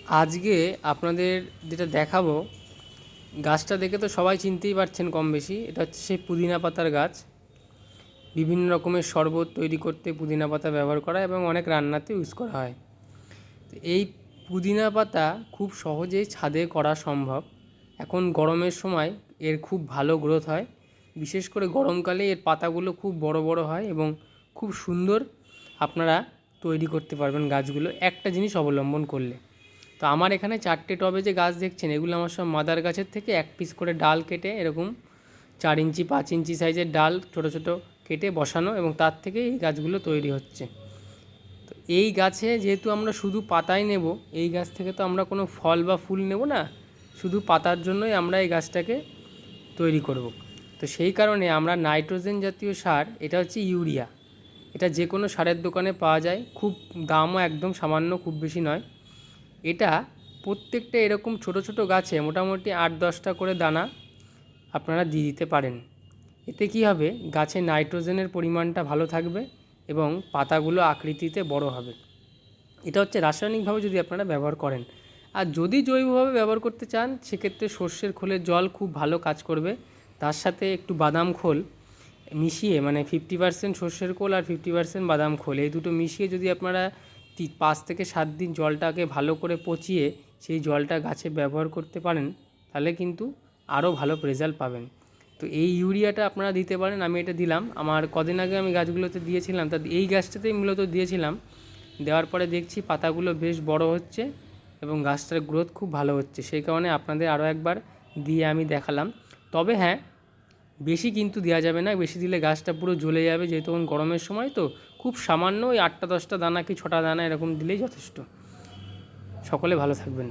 আজকে আপনাদের যেটা দেখাবো, গাছটা দেখে তো সবাই চিনতেই পারছেন কম বেশি। এটা হচ্ছে সেই পুদিনা পাতার গাছ। বিভিন্ন রকমের শরবত তৈরি করতে পুদিনা পাতা ব্যবহার করা এবং অনেক রান্নাতে ইউজ করা হয়। তো এই পুদিনা পাতা খুব সহজেই ছাদে করা সম্ভব। এখন গরমের সময় এর খুব ভালো গ্রোথ হয়। বিশেষ করে গরমকালে এর পাতাগুলো খুব বড় বড় হয় এবং খুব সুন্দর আপনারা তৈরি করতে পারবেন গাছগুলো একটা জিনিস অবলম্বন করলে। তো আমার এখানে 4টে টবে যে গাছ দেখছেন, এগুলো আমার সব মাদার গাছের থেকে এক পিস করে ডাল কেটে এরকম 4 ইঞ্চি 5 ইঞ্চি সাইজের ডাল ছোটো ছোটো কেটে বসানো, এবং তার থেকে এই গাছগুলো তৈরি হচ্ছে। তো এই গাছে যেহেতু আমরা শুধু পাতাই নেব, এই গাছ থেকে তো আমরা কোনো ফল বা ফুল নেব না, শুধু পাতার জন্যই আমরা এই গাছটাকে তৈরি করব। তো সেই কারণে আমরা নাইট্রোজেন জাতীয় সার, এটা হচ্ছে ইউরিয়া, এটা যে কোনো সারের দোকানে পাওয়া যায়, খুব দামও একদম সামান্য, খুব বেশি নয়। এটা প্রত্যেকটা এরকম ছোট ছোট গাছে মোটামুটি 8-10টা করে দানা আপনারা দিয়ে দিতে পারেন। এতে কী হবে, গাছে নাইট্রোজেনের পরিমাণটা ভালো থাকবে এবং পাতাগুলো আকৃতিতে বড় হবে। এটা হচ্ছে রাসায়নিকভাবে যদি আপনারা ব্যবহার করেন। আর যদি জৈবভাবে ব্যবহার করতে চান, সেক্ষেত্রে সর্ষের খোলের জল খুব ভালো কাজ করবে। তার সাথে একটু বাদাম খোল মিশিয়ে, মানে 50% সর্ষের খোল আর 50% বাদাম খোল, এই দুটো মিশিয়ে যদি আপনারা 5 থেকে 7 দিন জলটাকে ভালো করে পচিয়ে সেই জলটা গাছে ব্যবহার করতে পারেন, তাহলে কিন্তু আরও ভালো রেজাল্ট পাবেন। তো এই ইউরিয়াটা আপনারা দিতে পারেন। আমি এটা দিলাম, আমার কদিন আগে আমি গাছগুলোতে দিয়েছিলাম, তা এই গাছটাতেই মূলত দিয়েছিলাম। দেওয়ার পরে দেখছি পাতাগুলো বেশ বড় হচ্ছে এবং গাছটার গ্রোথ খুব ভালো হচ্ছে। সেই কারণে আপনাদের আরও একবার দিয়ে আমি দেখালাম। তবে হ্যাঁ, বেশি কিন্তু দেওয়া যাবে না, বেশি দিলে গাছটা পুরো জ্বলে যাবে, যেহেতু তখন গরমের সময় তো। খুব সামান্য ওই 8টা 10টা দানা কি 6টা দানা এরকম দিলেই যথেষ্ট। সকলে ভালো থাকবেন।